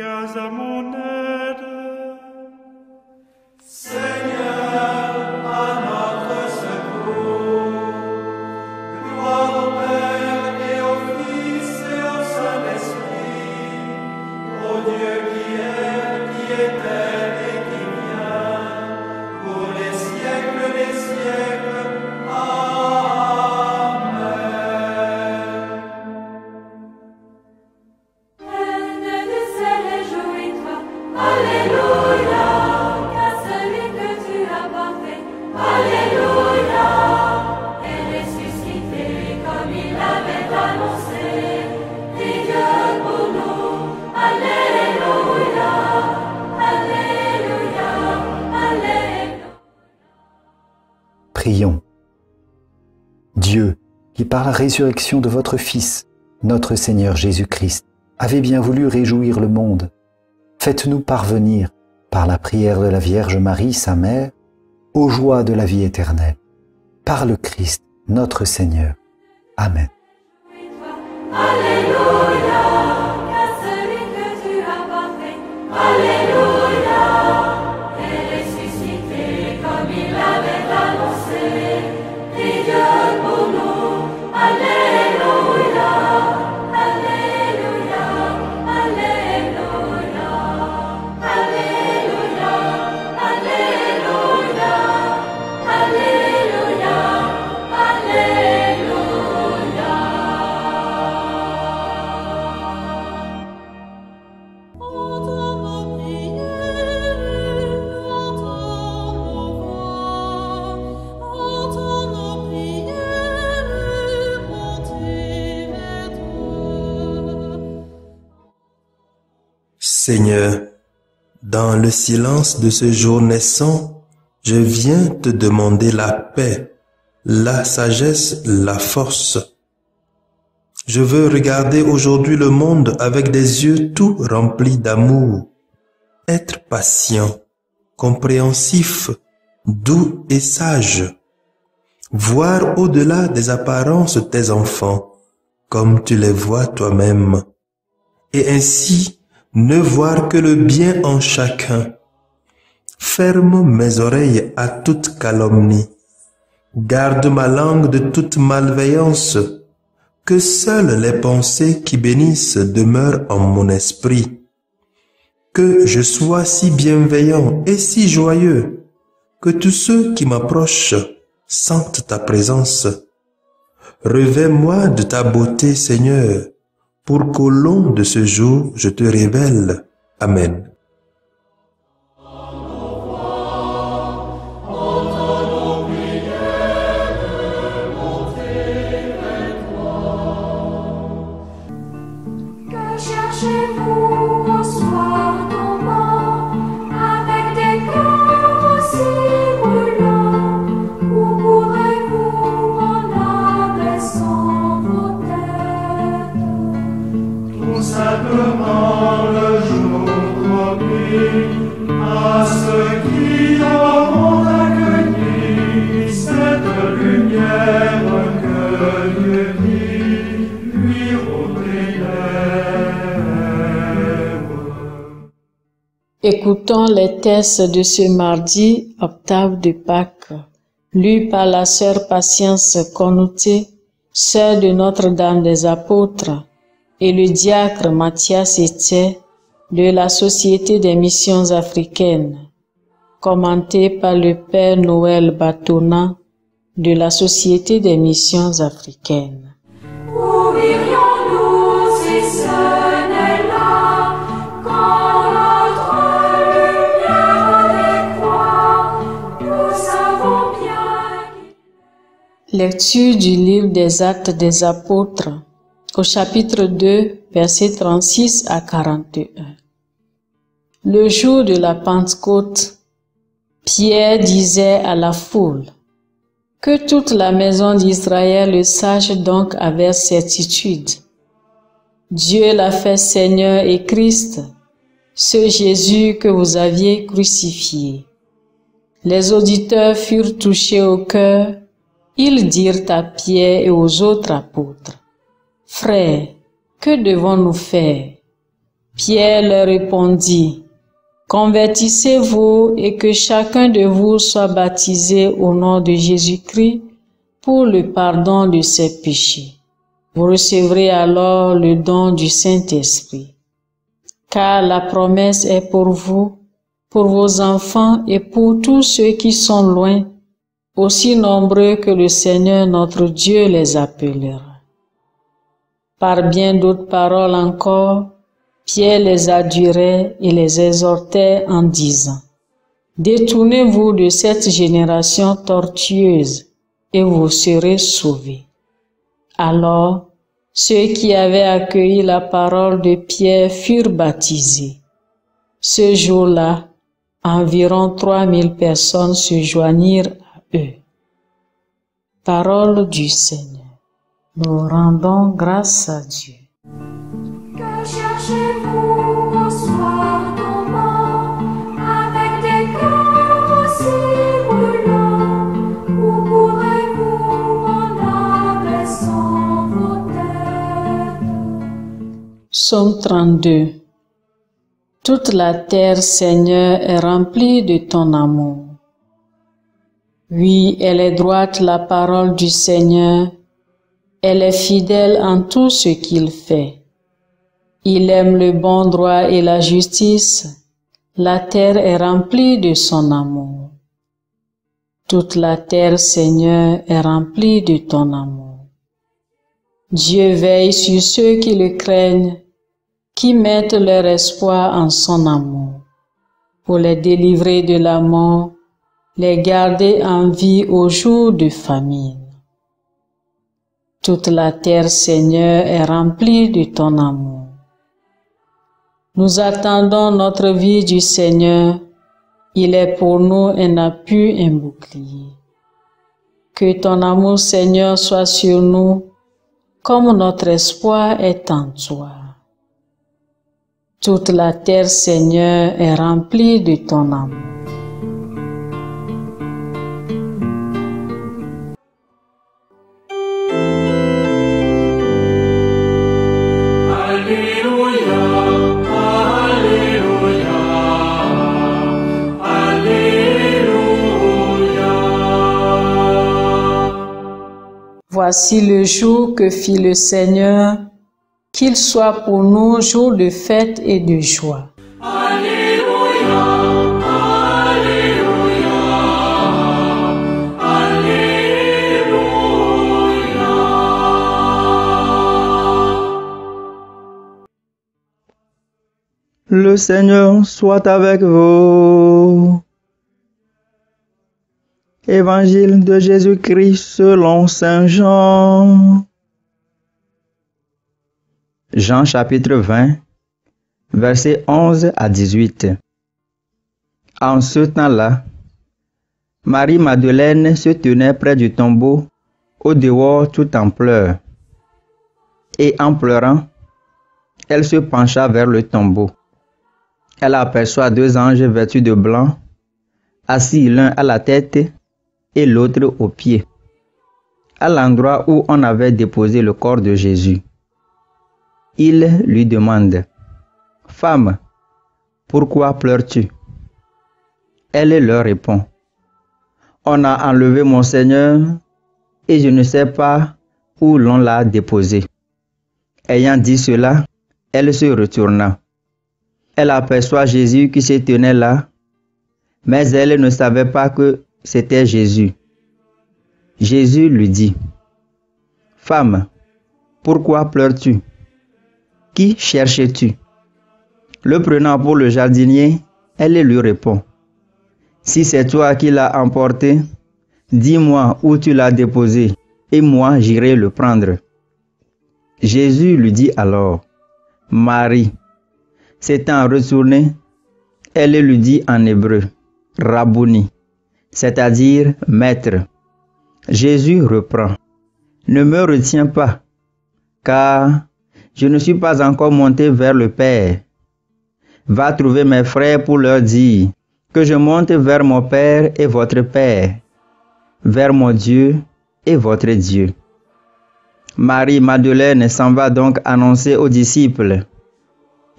viens à mon aide. Seigneur, à notre secours. Gloire au Père et au Fils et au Saint-Esprit, au Dieu qui est, qui était et qui vient, pour les siècles des siècles. Amen. Reine du ciel, réjouis-toi, Alléluia, car celui que tu as porté, Alléluia, est ressuscité comme il avait annoncé. Dis Dieu pour nous, Alléluia, Alléluia, Alléluia. Prions. Dieu, qui par la résurrection de votre Fils, notre Seigneur Jésus-Christ, avez bien voulu réjouir le monde, faites-nous parvenir, par la prière de la Vierge Marie, sa mère, aux joies de la vie éternelle. Par le Christ, notre Seigneur. Amen. Alléluia, car celui que tu as porté, Alléluia, est ressuscité comme il avait annoncé. Dis Dieu pour nous, Alléluia, Alléluia, Alléluia, Alléluia, Alléluia, Alléluia, Alléluia. Entends nos prières, entends nos voix, entends nos prières, montez vers toi. Seigneur, dans le silence de ce jour naissant, je viens te demander la paix, la sagesse, la force. Je veux regarder aujourd'hui le monde avec des yeux tout remplis d'amour, être patient, compréhensif, doux et sage, voir au-delà des apparences tes enfants, comme tu les vois toi-même, et ainsi ne voir que le bien en chacun. Ferme mes oreilles à toute calomnie, garde ma langue de toute malveillance, que seules les pensées qui bénissent demeurent en mon esprit. Que je sois si bienveillant et si joyeux, que tous ceux qui m'approchent sentent ta présence. Revêts-moi de ta beauté, Seigneur, pour qu'au long de ce jour je te révèle. Amen. Que cherchez-vous au soir tombant, avec des cœurs aussi brûlants? Où courez-vous en abaissant vos têtes? Tout simplement le jour promis à ceux qui auront accueilli cette lumière que Dieu dit lui aux ténèbres. Écoutons les textes de ce mardi, octave de Pâques, lus par la sœur Patience Konouté, sœur de Notre-Dame des Apôtres, et le diacre Mathias Etier de la Société des Missions Africaines, commenté par le Père Noël Batona de la Société des Missions Africaines. Où irions-nous si ce n'est là, quand notre lumière décroît? Nous savons bien qu'il Lecture du livre des Actes des Apôtres, au chapitre 2, versets 36 à 41. Le jour de la Pentecôte, Pierre disait à la foule: « Que toute la maison d'Israël le sache donc avec certitude. Dieu l'a fait Seigneur et Christ, ce Jésus que vous aviez crucifié. » Les auditeurs furent touchés au cœur. Ils dirent à Pierre et aux autres apôtres: « Frères, que devons-nous faire ?» Pierre leur répondit, « Convertissez-vous et que chacun de vous soit baptisé au nom de Jésus-Christ pour le pardon de ses péchés. Vous recevrez alors le don du Saint-Esprit. Car la promesse est pour vous, pour vos enfants et pour tous ceux qui sont loin, aussi nombreux que le Seigneur notre Dieu les appellera. » Par bien d'autres paroles encore, Pierre les adurait et les exhortait en disant, « Détournez-vous de cette génération tortueuse et vous serez sauvés. » Alors, ceux qui avaient accueilli la parole de Pierre furent baptisés. Ce jour-là, environ 3000 personnes se joignirent à eux. Parole du Seigneur. Nous rendons grâce à Dieu. Que cherchez-vous au soir tombant, avec des cœurs aussi brûlants? Où courez-vous en abaissant vos têtes? Psaume 32. Toute la terre, Seigneur, est remplie de ton amour. Oui, elle est droite la parole du Seigneur. Elle est fidèle en tout ce qu'il fait. Il aime le bon droit et la justice. La terre est remplie de son amour. Toute la terre, Seigneur, est remplie de ton amour. Dieu veille sur ceux qui le craignent, qui mettent leur espoir en son amour, pour les délivrer de la mort, les garder en vie au jour de famine. Toute la terre, Seigneur, est remplie de ton amour. Nous attendons notre vie du Seigneur. Il est pour nous un appui, un bouclier. Que ton amour, Seigneur, soit sur nous, comme notre espoir est en toi. Toute la terre, Seigneur, est remplie de ton amour. Voici le jour que fit le Seigneur, qu'il soit pour nous jour de fête et de joie. Alléluia, Alléluia, Alléluia. Le Seigneur soit avec vous. Évangile de Jésus-Christ selon saint Jean. Jean chapitre 20, versets 11 à 18. En ce temps-là, Marie-Madeleine se tenait près du tombeau, au dehors tout en pleurs. Et en pleurant, elle se pencha vers le tombeau. Elle aperçoit 2 anges vêtus de blanc, assis l'un à la tête et l'autre aux pieds, à l'endroit où on avait déposé le corps de Jésus. Ils lui demandent, « Femme, pourquoi pleures-tu » Elle leur répond, « On a enlevé mon Seigneur et je ne sais pas où l'on l'a déposé. » Ayant dit cela, elle se retourna. Elle aperçoit Jésus qui se tenait là, mais elle ne savait pas que c'était Jésus. Jésus lui dit, « Femme, pourquoi pleures-tu? Qui cherches-tu » Le prenant pour le jardinier, elle lui répond, « Si c'est toi qui l'as emporté, dis-moi où tu l'as déposé, et moi j'irai le prendre. » Jésus lui dit alors, « Marie. » S'étant retourné, elle lui dit en hébreu, « Rabouni », c'est-à-dire « Maître ». Jésus reprend, « Ne me retiens pas, car je ne suis pas encore monté vers le Père. Va trouver mes frères pour leur dire que je monte vers mon Père et votre Père, vers mon Dieu et votre Dieu. » Marie-Madeleine s'en va donc annoncer aux disciples.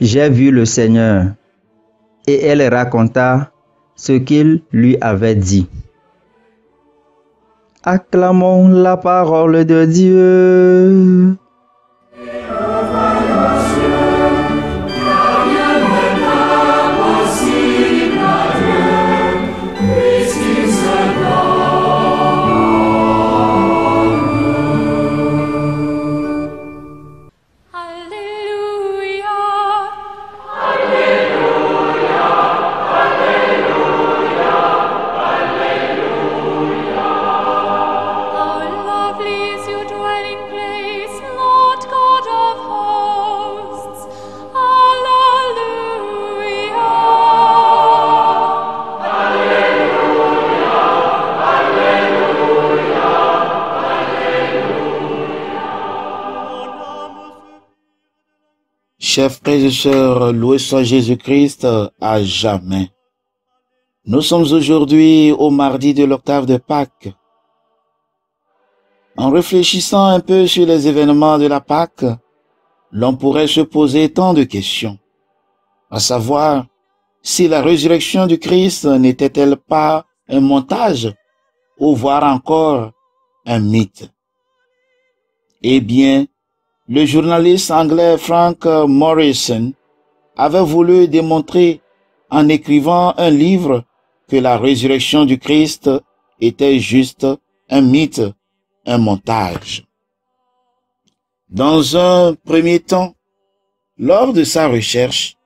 j'ai vu le Seigneur. Et elle raconta ce qu'il lui avait dit. Acclamons la parole de Dieu. Chers frères et sœurs, loué soit Jésus-Christ à jamais. Nous sommes aujourd'hui au mardi de l'octave de Pâques. En réfléchissant un peu sur les événements de la Pâques, l'on pourrait se poser tant de questions, à savoir si la résurrection du Christ n'était-elle pas un montage ou voire encore un mythe. Eh bien, le journaliste anglais Frank Morrison avait voulu démontrer en écrivant un livre que la résurrection du Christ était juste un mythe, un montage. Dans un premier temps, lors de sa recherche,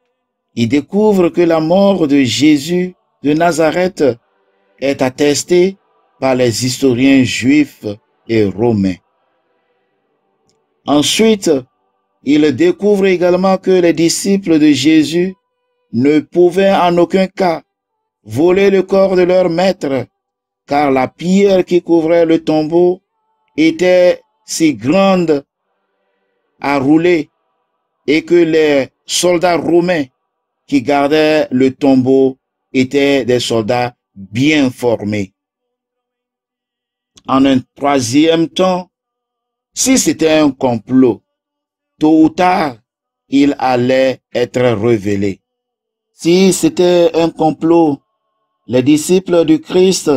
il découvre que la mort de Jésus de Nazareth est attestée par les historiens juifs et romains. Ensuite, il découvre également que les disciples de Jésus ne pouvaient en aucun cas voler le corps de leur maître, car la pierre qui couvrait le tombeau était si grande à rouler et que les soldats romains qui gardaient le tombeau étaient des soldats bien formés. En un troisième temps, si c'était un complot, tôt ou tard, il allait être révélé. Si c'était un complot, les disciples du Christ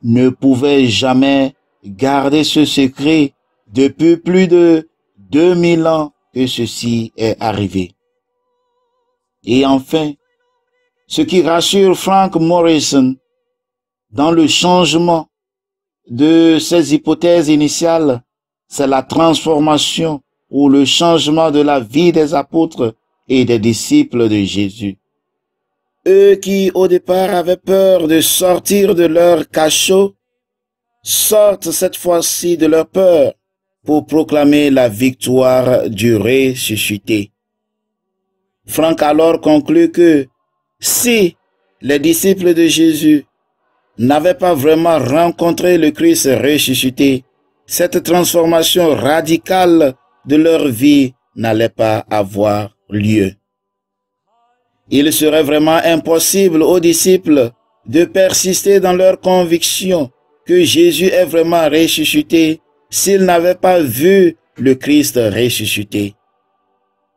ne pouvaient jamais garder ce secret depuis plus de 2000 ans que ceci est arrivé. Et enfin, ce qui rassure Frank Morrison dans le changement de ces hypothèses initiales, c'est la transformation ou le changement de la vie des apôtres et des disciples de Jésus. Eux qui, au départ, avaient peur de sortir de leur cachot, sortent cette fois-ci de leur peur pour proclamer la victoire du ressuscité. Franck alors conclut que si les disciples de Jésus n'avaient pas vraiment rencontré le Christ ressuscité, cette transformation radicale de leur vie n'allait pas avoir lieu. Il serait vraiment impossible aux disciples de persister dans leur conviction que Jésus est vraiment ressuscité s'ils n'avaient pas vu le Christ ressuscité.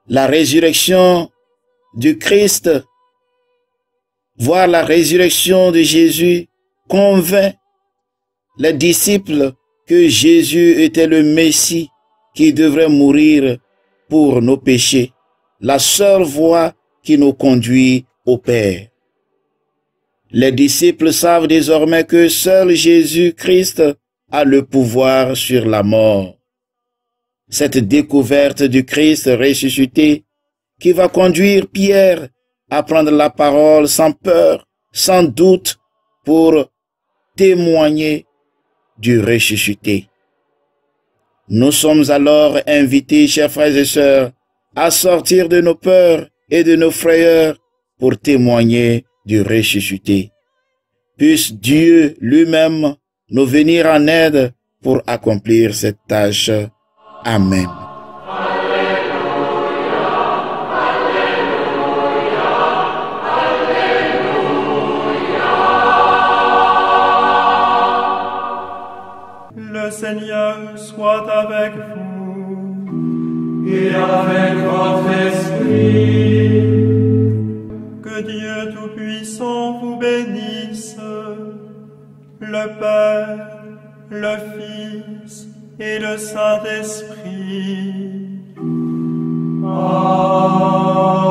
La résurrection du Christ, voire la résurrection de Jésus, convainc les disciples que Jésus était le Messie qui devrait mourir pour nos péchés, la seule voie qui nous conduit au Père. Les disciples savent désormais que seul Jésus-Christ a le pouvoir sur la mort. Cette découverte du Christ ressuscité qui va conduire Pierre à prendre la parole sans peur, sans doute, pour témoigner du ressuscité. Nous sommes alors invités, chers frères et sœurs, à sortir de nos peurs et de nos frayeurs pour témoigner du ressuscité. Puisse Dieu lui-même nous venir en aide pour accomplir cette tâche. Amen. Le Seigneur soit avec vous. Et avec votre esprit. Que Dieu Tout-Puissant vous bénisse, le Père, le Fils et le Saint-Esprit. Amen.